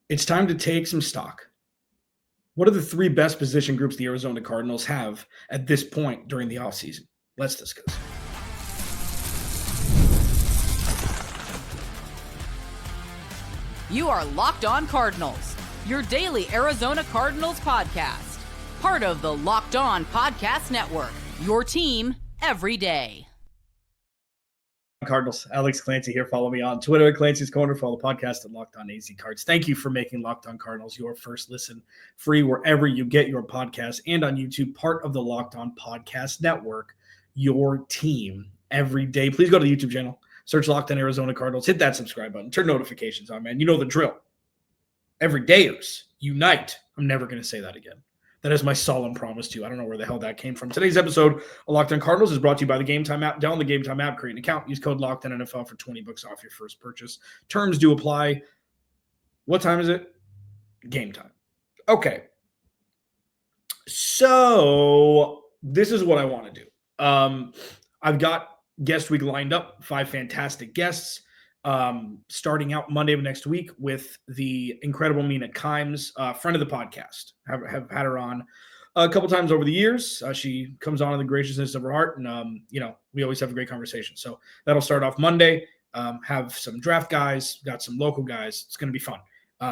It's time to take some stock. What are the three best position groups the Arizona Cardinals have at this point during the offseason? Let's discuss. You are Locked On Cardinals, your daily Arizona Cardinals podcast. Part of the Locked On Podcast Network, your team every day. Cardinals, Alex Clancy here. Follow me on Twitter at Clancy's Corner. Follow the podcast at Locked On AZ Cards. Thank you for making Locked On Cardinals your first listen, free wherever you get your podcasts, and on YouTube, part of the Locked On Podcast Network, your team every day. Please go to the YouTube channel, search Locked On Arizona Cardinals, hit that subscribe button, turn notifications on, man. You know the drill. Everydayers, unite. I'm never going to say that again. That is my solemn promise to you. I don't know where the hell that came from. Today's episode of Locked On Cardinals is brought to you by the Game Time app. Download the Game Time app, create an account, use code LOCKEDONNFL for $20 off your first purchase. Terms do apply. What time is it? Game time. Okay. So this is what I want to do. I've got guest week lined up, 5 fantastic guests. Starting out Monday of next week with the incredible Mina Kimes, friend of the podcast. Have had her on a couple times over the years. She comes on in the graciousness of her heart, and we always have a great conversation. So that'll start off Monday. Have some draft guys, got some local guys. It's going to be fun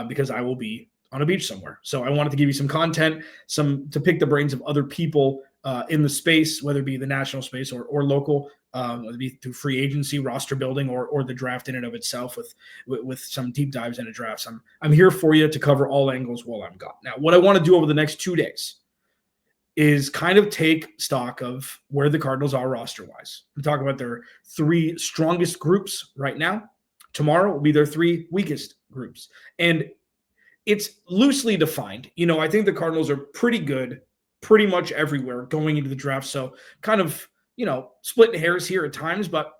because I will be on a beach somewhere. So I wanted to give you some content, to pick the brains of other people in the space, whether it be the national space or local. Whether it be through free agency, roster building, or the draft in and of itself with some deep dives into drafts. I'm here for you to cover all angles while I'm gone. Now, what I want to do over the next 2 days is kind of take stock of where the Cardinals are roster-wise. We talk about their 3 strongest groups right now. Tomorrow will be their 3 weakest groups. And it's loosely defined. I think the Cardinals are pretty good pretty much everywhere going into the draft. So kind of splitting hairs here at times, but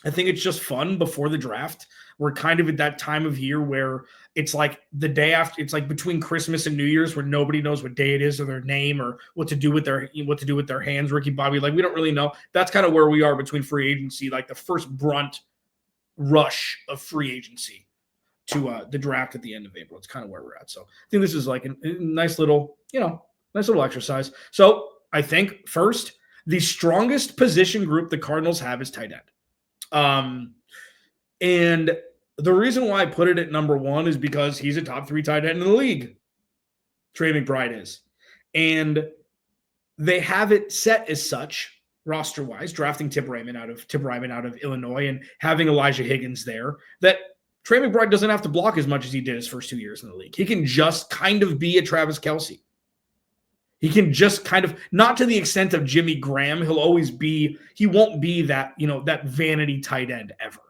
I think it's just fun before the draft. We're kind of at that time of year where it's like the day after, it's like between Christmas and New Year's where nobody knows what day it is or their name or what to do with their hands. Ricky Bobby, we don't really know. That's kind of where we are between free agency, like the first brunt rush of free agency to the draft at the end of April. It's kind of where we're at. So I think this is like a nice little exercise. So I think first, the strongest position group the Cardinals have is tight end. And the reason why I put it at number 1 is because he's a top 3 tight end in the league. Trey McBride is. And they have it set as such, roster-wise, drafting Tip Reiman out of Illinois and having Elijah Higgins there, that Trey McBride doesn't have to block as much as he did his first 2 years in the league. He can just kind of be a Travis Kelce. He can just kind of, not to the extent of Jimmy Graham. He won't be that, that vanity tight end ever.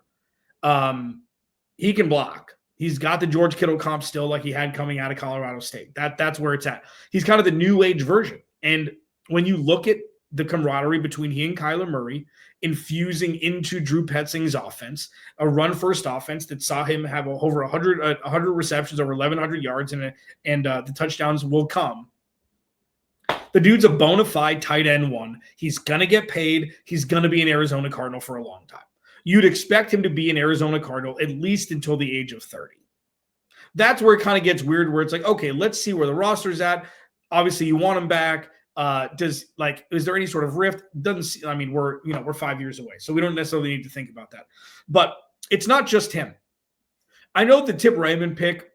He can block. He's got the George Kittle comp still like he had coming out of Colorado State. That's where it's at. He's kind of the new age version. And when you look at the camaraderie between he and Kyler Murray infusing into Drew Petzing's offense, a run-first offense that saw him have over 100 receptions, over 1,100 yards, and the touchdowns will come. The dude's a bona fide tight end 1. He's going to get paid. He's going to be an Arizona Cardinal for a long time. You'd expect him to be an Arizona Cardinal at least until the age of 30. That's where it kind of gets weird, where it's like, okay, let's see where the roster's at. Obviously, you want him back. Is there any sort of rift? We're 5 years away, so we don't necessarily need to think about that. But it's not just him. I know the Tip Reiman pick,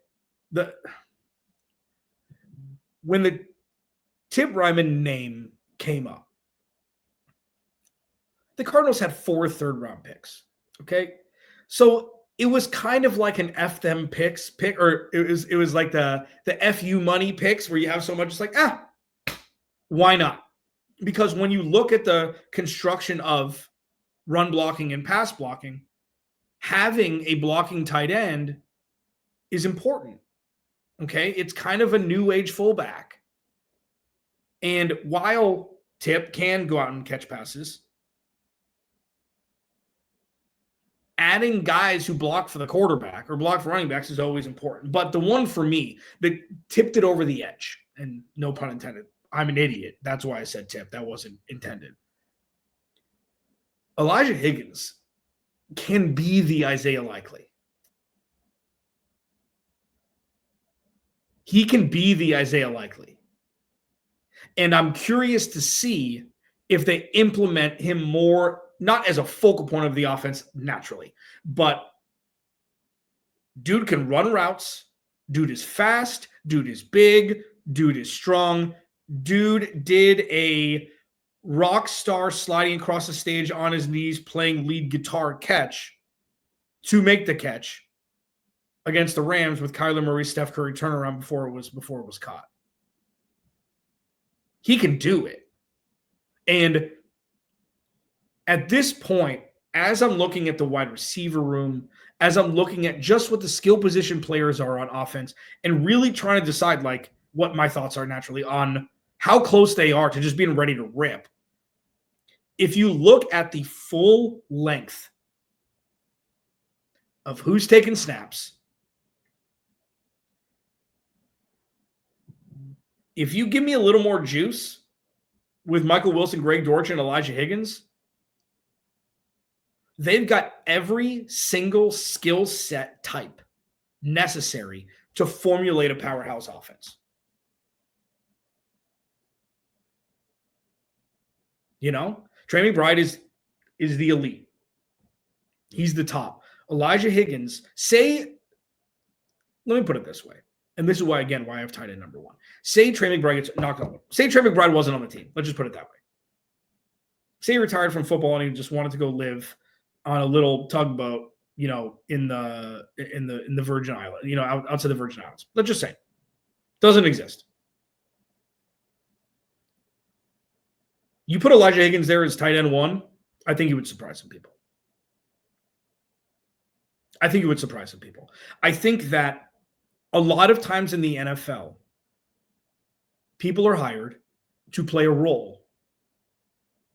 when the Tip Reiman name came up, the Cardinals had 4 third-round picks, okay? So it was kind of like an F them pick, or it was like the FU money picks where you have so much, it's like, why not? Because when you look at the construction of run blocking and pass blocking, having a blocking tight end is important, okay? It's kind of a new age fullback. And while Tip can go out and catch passes, adding guys who block for the quarterback or block for running backs is always important. But the one for me that tipped it over the edge, and no pun intended, I'm an idiot. That's why I said tip. That wasn't intended. Elijah Higgins can be the Isaiah Likely. he can be the Isaiah Likely. And I'm curious to see if they implement him more, not as a focal point of the offense naturally, but dude can run routes. Dude is fast. Dude is big. Dude is strong. Dude did a rock star sliding across the stage on his knees, playing lead guitar catch to make the catch against the Rams with Kyler Murray, Steph Curry turnaround before it was caught. He can do it. And at this point, as I'm looking at the wide receiver room, as I'm looking at just what the skill position players are on offense, and really trying to decide like what my thoughts are naturally on how close they are to just being ready to rip. If you look at the full length of who's taking snaps, if you give me a little more juice with Michael Wilson, Greg Dortch, and Elijah Higgins, they've got every single skill set type necessary to formulate a powerhouse offense. You know, Trey McBride is the elite. He's the top. Elijah Higgins, let me put it this way. And this is why I have tight end number one. Say Trey McBride gets knocked out. Say Trey McBride wasn't on the team. Let's just put it that way. Say he retired from football and he just wanted to go live on a little tugboat, you know, in the Virgin Islands, you know, outside the Virgin Islands. Let's just say. Doesn't exist. You put Elijah Higgins there as tight end one, I think he would surprise some people. I think that a lot of times in the NFL, people are hired to play a role.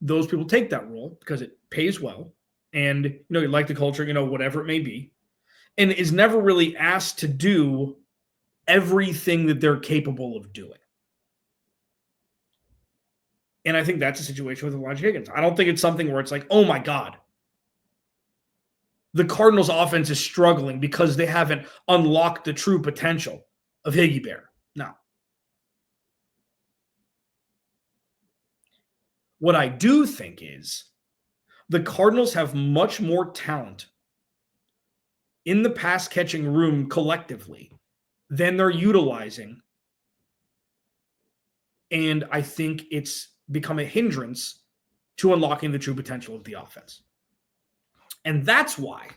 Those people take that role because it pays well and, you know, you like the culture, you know, whatever it may be, and is never really asked to do everything that they're capable of doing. And I think that's a situation with Elijah Higgins. I don't think it's something where it's like, oh my God, the Cardinals offense is struggling because they haven't unlocked the true potential of Higgy Bear. No. What I do think is the Cardinals have much more talent in the pass catching room collectively than they're utilizing. And I think it's become a hindrance to unlocking the true potential of the offense. And that's why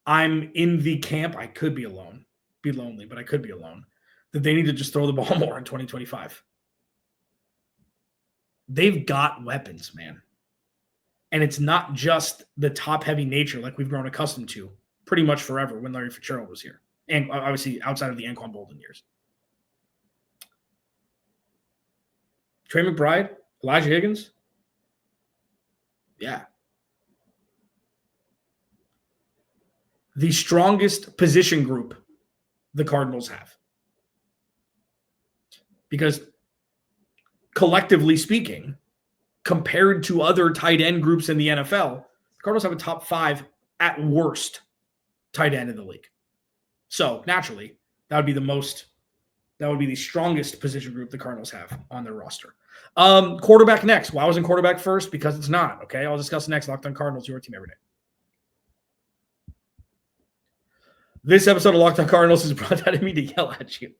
I'm in the camp, I could be alone, be lonely, but I could be alone, that they need to just throw the ball more in 2025. They've got weapons, man. And it's not just the top-heavy nature like we've grown accustomed to pretty much forever when Larry Fitzgerald was here. And obviously outside of the Anquan Bolden years. Trey McBride, Elijah Higgins, yeah. The strongest position group the Cardinals have. Because collectively speaking, compared to other tight end groups in the NFL, the Cardinals have a top 5 at worst tight end in the league. So naturally, that would be the strongest position group the Cardinals have on their roster. Quarterback next. Why wasn't quarterback first? Because it's not. Okay, I'll discuss next. Locked on Cardinals, your team every day. This episode of Locked on Cardinals is brought to me to yell at you.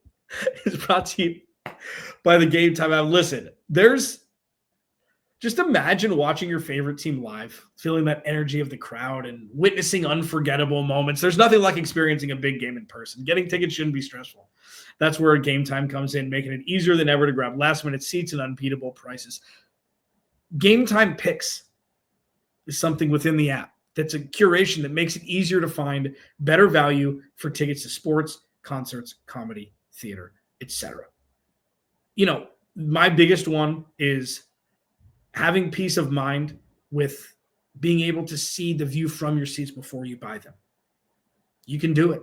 It's brought to you by the Game Time app. Listen, just imagine watching your favorite team live, feeling that energy of the crowd and witnessing unforgettable moments. There's nothing like experiencing a big game in person. Getting tickets shouldn't be stressful. That's where Game Time comes in, making it easier than ever to grab last-minute seats and unbeatable prices. Game Time Picks is something within the app that's a curation that makes it easier to find better value for tickets to sports, concerts, comedy, theater, etc. You know, my biggest one is having peace of mind with being able to see the view from your seats before you buy them. You can do it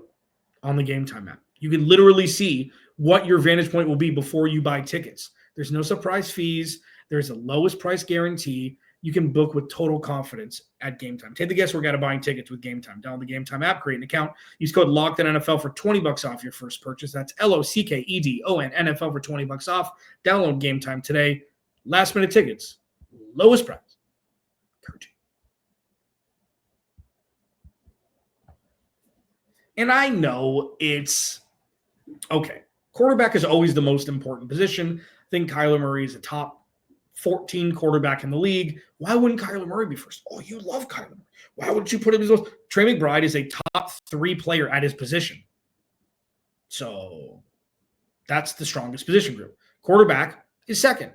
on the Game Time app. You can literally see what your vantage point will be before you buy tickets. There's no surprise fees. There's a lowest price guarantee. you can book with total confidence at Game Time. Take the guesswork out of buying tickets with Game Time. Download the Game Time app, create an account, use code LOCKEDONNFL for $20 off your first purchase. That's LOCKEDON NFL for $20 off. Download Game Time today. Last minute tickets, lowest price. And I know it's okay. Quarterback is always the most important position. I think Kyler Murray is a top 14 quarterback in the league. Why wouldn't Kyler Murray be first? Oh, you love Kyler Murray. Why wouldn't you put him as most? Trey McBride is a top 3 player at his position. So that's the strongest position group. Quarterback is second.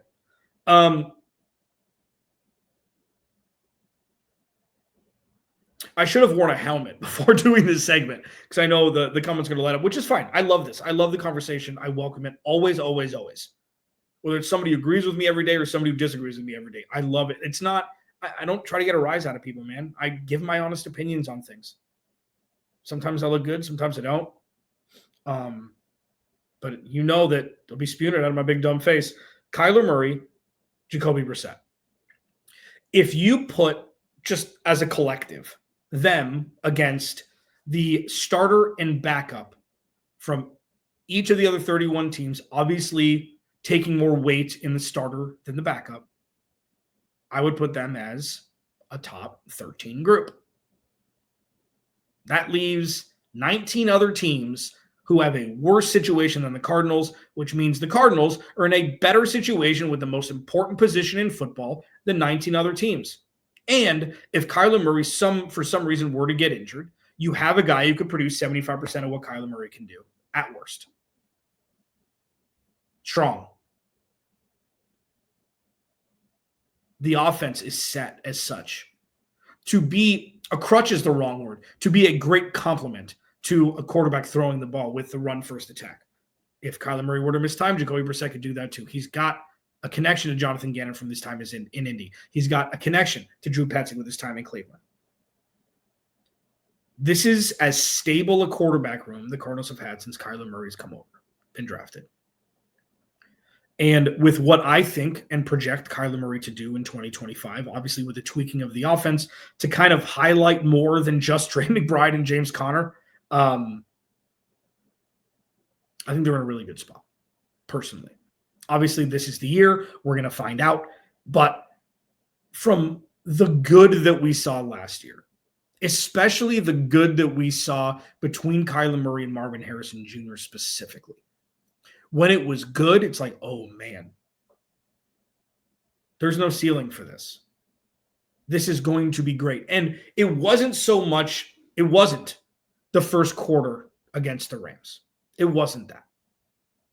I should have worn a helmet before doing this segment because I know the comments are going to light up, which is fine. I love this. I love the conversation. I welcome it. Always, always, always. Whether it's somebody who agrees with me every day or somebody who disagrees with me every day. I love it. It's not, I don't try to get a rise out of people, man. I give my honest opinions on things. Sometimes I look good. Sometimes I don't. But you know that they'll be spewing it out of my big dumb face. Kyler Murray, Jacoby Brissett. If you put just as a collective them against the starter and backup from each of the other 31 teams, obviously taking more weight in the starter than the backup, I would put them as a top 13 group. That leaves 19 other teams who have a worse situation than the Cardinals, which means the Cardinals are in a better situation with the most important position in football than 19 other teams. And if Kyler Murray, for some reason, were to get injured, you have a guy who could produce 75% of what Kyler Murray can do, at worst. Strong. The offense is set as such. To be a crutch is the wrong word. To be a great complement to a quarterback throwing the ball with the run-first attack. If Kyler Murray were to miss time, Jacoby Brissett could do that too. He's got a connection to Jonathan Gannon from this time in Indy. He's got a connection to Drew Petzing with his time in Cleveland. This is as stable a quarterback room the Cardinals have had since Kyler Murray's come over, been drafted. And with what I think and project Kyler Murray to do in 2025, obviously with the tweaking of the offense to kind of highlight more than just Trey McBride and James Conner, I think they're in a really good spot, personally. Obviously, this is the year. We're going to find out. But from the good that we saw last year, especially the good that we saw between Kyler Murray and Marvin Harrison Jr. specifically, when it was good, it's like, oh, man, there's no ceiling for this. This is going to be great. And it wasn't the first quarter against the Rams. It wasn't that.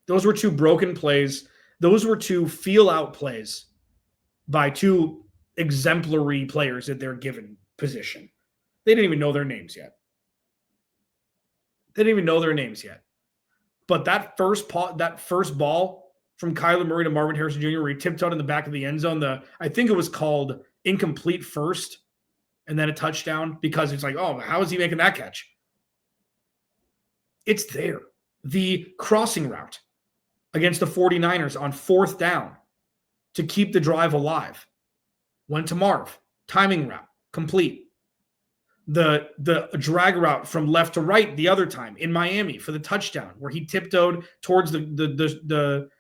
Those were 2 broken plays. Those were 2 feel-out plays by 2 exemplary players at their given position. They didn't even know their names yet. But that first ball from Kyler Murray to Marvin Harrison Jr., where he tiptoed in the back of the end zone, I think it was called incomplete first and then a touchdown, because it's like, oh, how is he making that catch? It's there. The crossing route against the 49ers on 4th down to keep the drive alive went to Marv. Timing route, complete. The drag route from left to right the other time in Miami for the touchdown, where he tiptoed towards the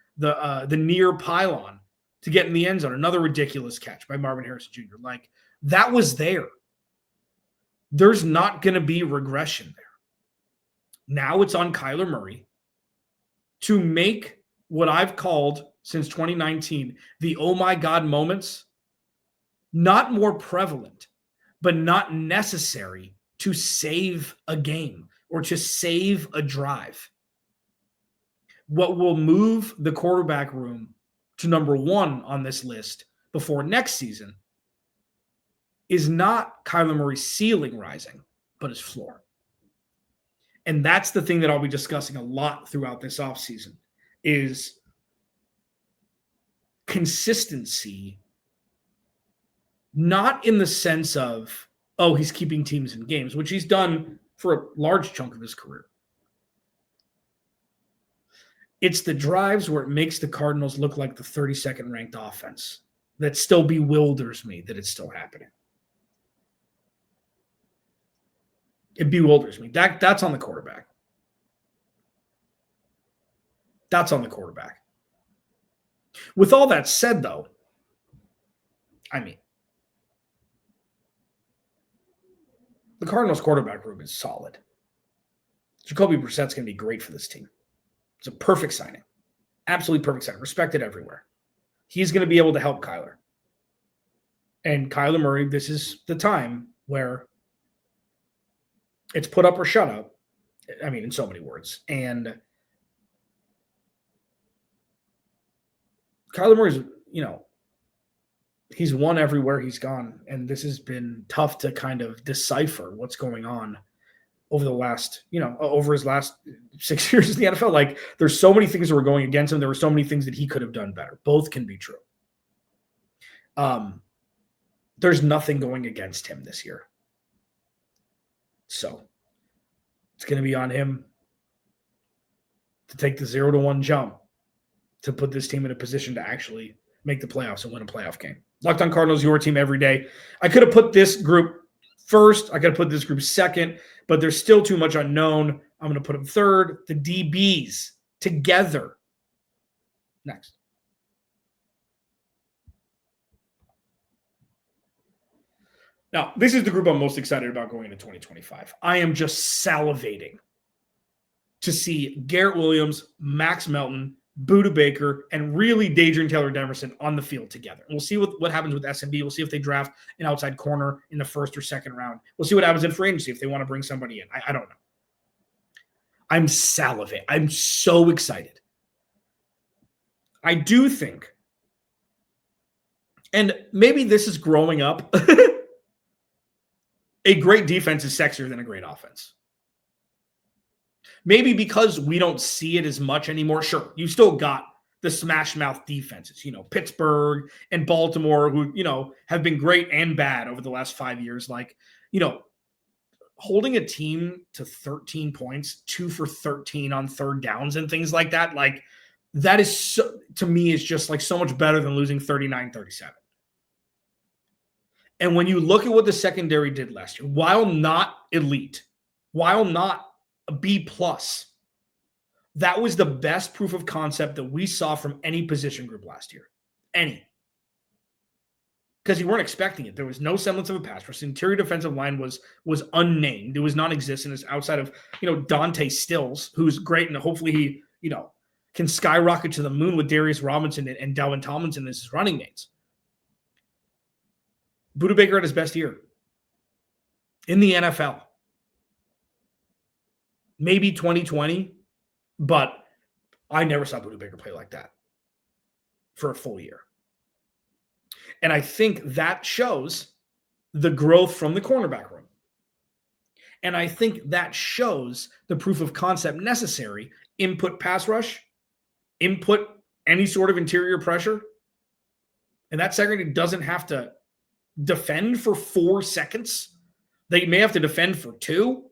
near pylon to get in the end zone. Another ridiculous catch by Marvin Harrison Jr. Like, that was there. There's not going to be regression there. Now it's on Kyler Murray to make what I've called since 2019 the oh my God moments not more prevalent, but not necessary to save a game or to save a drive. What will move the quarterback room to number 1 on this list before next season is not Kyler Murray's ceiling rising, but his floor. And that's the thing that I'll be discussing a lot throughout this offseason is consistency, not in the sense of, oh, he's keeping teams in games, which he's done for a large chunk of his career. It's the drives where it makes the Cardinals look like the 32nd ranked offense that still bewilders me that it's still happening. It bewilders me. That's on the quarterback. That's on the quarterback. With all that said, though, I mean, the Cardinals quarterback room is solid. Jacoby Brissett's going to be great for this team. It's a perfect signing. Absolutely perfect signing. Respected everywhere. He's going to be able to help Kyler. And Kyler Murray, this is the time where it's put up or shut up. I mean, in so many words. And Kyler Murray's, he's won everywhere he's gone. And this has been tough to kind of decipher what's going on over the last, over his last 6 years in the NFL. Like, there's so many things that were going against him. There were so many things that he could have done better. Both can be true. There's nothing going against him this year. So it's going to be on him to take the 0-1 jump to put this team in a position to actually make the playoffs and win a playoff game. Locked On Cardinals, your team every day. I could have put this group first. I could have put this group second, but there's still too much unknown. I'm going to put them third. The DBs together. Next. Now, this is the group I'm most excited about going into 2025. I am just salivating to see Garrett Williams, Max Melton, Budda Baker, and really Taylor-Demerson on the field together. And we'll see what happens with SMB. We'll see if they draft an outside corner in the first or second round. We'll see what happens in free agency if they want to bring somebody in. I don't know. I'm salivating. I'm so excited. I do think, and maybe this is growing up, a great defense is sexier than a great offense. Maybe because we don't see it as much anymore. Sure, you still got the smash mouth defenses, Pittsburgh and Baltimore, who, have been great and bad over the last 5 years. Like, holding a team to 13 points, 2 for 13 on third downs and things like that. Like, that is, so, to me, is just like so much better than losing 39-37. And when you look at what the secondary did last year, while not elite, while not a B+, that was the best proof of concept that we saw from any position group last year. Any. Because you weren't expecting it. There was no semblance of a pass rush. The interior defensive line was unnamed. It was non-existent. It's outside of, Dante Stills, who's great, and hopefully he, can skyrocket to the moon with Darius Robinson and Dalvin Tomlinson as his running mates. Budda Baker had his best year in the NFL. Maybe 2020, but I never saw Budda Baker play like that for a full year. And I think that shows the growth from the cornerback room. And I think that shows the proof of concept necessary. Input pass rush, input any sort of interior pressure. And that secondary doesn't have to defend for 4 seconds. They may have to defend for 2.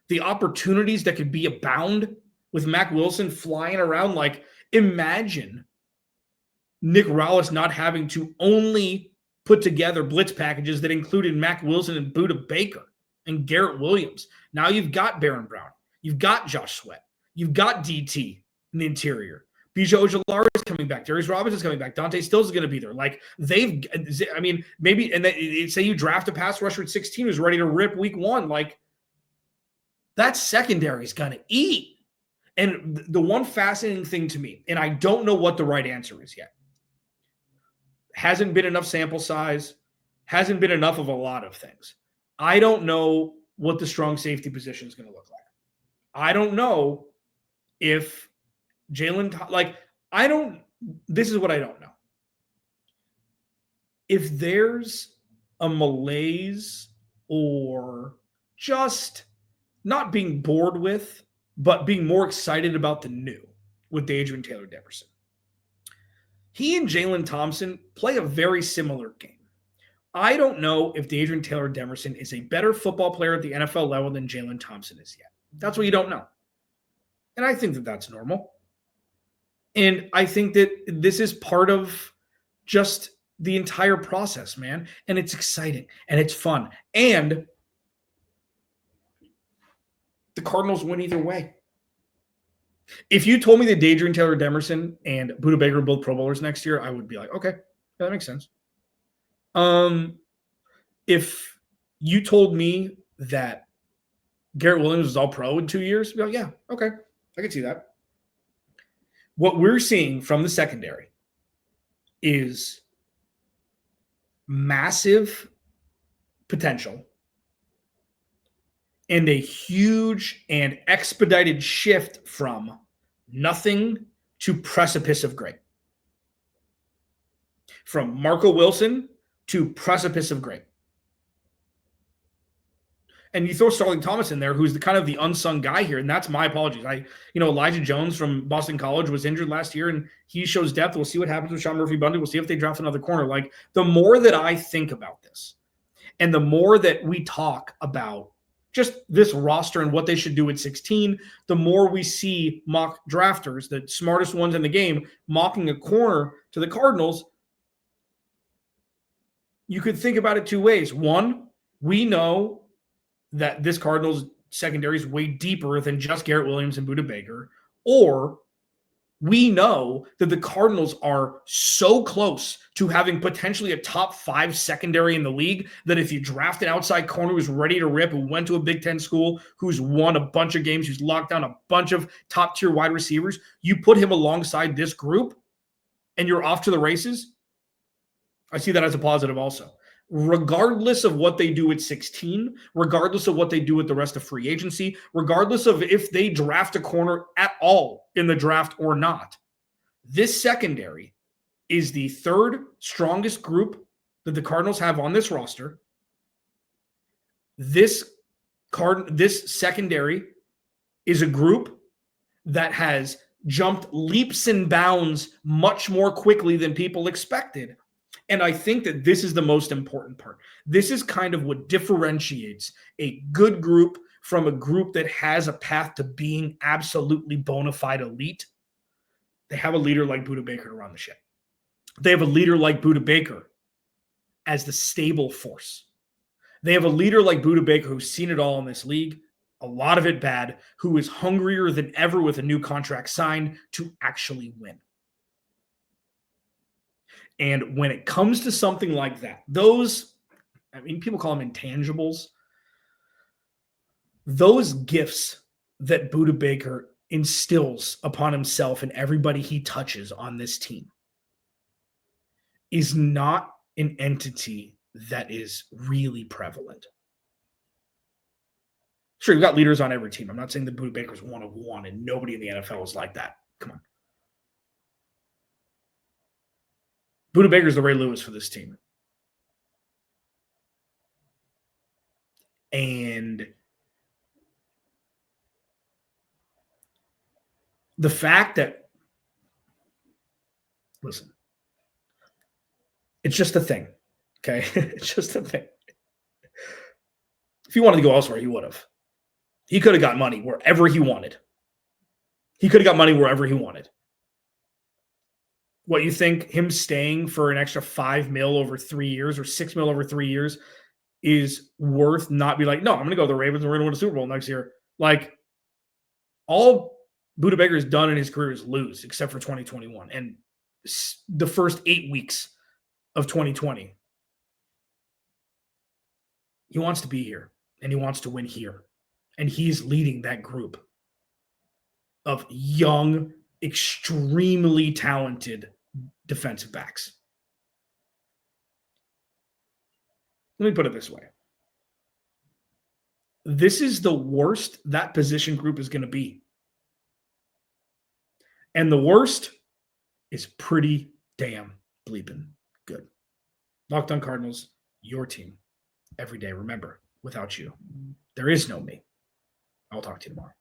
The opportunities that could be abound with Mac Wilson flying around. Like, imagine Nick Rallis not having to only put together blitz packages that included Mac Wilson and Budda Baker and Garrett Williams. Now you've got Baron Brown. You've got Josh Sweat. You've got DT in the interior. Bijah Ojulari is coming back. Darius Robinson's coming back. Dante Stills is going to be there. Like, maybe, and then say you draft a pass rusher at 16 who's ready to rip week 1. Like, that secondary is going to eat. And the one fascinating thing to me, and I don't know what the right answer is yet, hasn't been enough sample size, hasn't been enough of a lot of things. I don't know what the strong safety position is going to look like. I don't know if this is what I don't know. If there's a malaise or just not being bored with, but being more excited about the new with Taylor-Demerson. He and Jalen Thompson play a very similar game. I don't know if Taylor-Demerson is a better football player at the NFL level than Jalen Thompson is yet. That's what you don't know. And I think that that's normal. And I think that this is part of just the entire process, man. And it's exciting and it's fun. And the Cardinals win either way. If you told me that Daedrian Taylor-Demerson and Budda Baker are both Pro Bowlers next year, I would be like, okay, that makes sense. If you told me that Garrett Williams was all pro in 2 years, I'd be like, yeah, okay, I can see that. What we're seeing from the secondary is massive potential and a huge and expedited shift from nothing to precipice of great. From Marco Wilson to precipice of great. And you throw Starling Thomas in there, who's the kind of the unsung guy here, and that's my apologies. Elijah Jones from Boston College was injured last year, and he shows depth. We'll see what happens with Sean Murphy-Bundy. We'll see if they draft another corner. Like, the more that I think about this, and the more that we talk about just this roster and what they should do at 16, the more we see mock drafters, the smartest ones in the game, mocking a corner to the Cardinals. You could think about it two ways. One, we know that this Cardinals secondary is way deeper than just Garrett Williams and Budda Baker, or we know that the Cardinals are so close to having potentially a top 5 secondary in the league that if you draft an outside corner who's ready to rip, who went to a Big Ten school, who's won a bunch of games, who's locked down a bunch of top-tier wide receivers, you put him alongside this group and you're off to the races. I see that as a positive also. Regardless of what they do at 16, regardless of what they do with the rest of free agency, regardless of if they draft a corner at all in the draft or not, this secondary is the third strongest group that the Cardinals have on this roster. This secondary is a group that has jumped leaps and bounds much more quickly than people expected. And I think that this is the most important part. This is kind of what differentiates a good group from a group that has a path to being absolutely bona fide elite. They have a leader like Budda Baker to run the ship. They have a leader like Budda Baker as the stable force. They have a leader like Budda Baker who's seen it all in this league, a lot of it bad, who is hungrier than ever with a new contract signed to actually win. And when it comes to something like that, people call them intangibles, those gifts that Budda Baker instills upon himself and everybody he touches on this team is not an entity that is really prevalent. Sure, you've got leaders on every team. I'm not saying that Budda Baker's one of one and nobody in the NFL is like that. Come on. Budda Baker's the Ray Lewis for this team. And the fact that, listen, it's just a thing, okay? It's just a thing. If he wanted to go elsewhere, he would have. He could have got money wherever he wanted. What, you think him staying for an extra $5 million over 3 years or $6 million over 3 years is worth not be like, no, I'm going to go to the Ravens and we're going to win a Super Bowl next year. Like, all Budda Baker has done in his career is lose, except for 2021 and the first 8 weeks of 2020. He wants to be here and he wants to win here. And he's leading that group of young, extremely talented defensive backs. Let me put it this way. This is the worst that position group is going to be. And the worst is pretty damn bleeping good. Locked On Cardinals, your team every day. Remember, without you, there is no me. I'll talk to you tomorrow.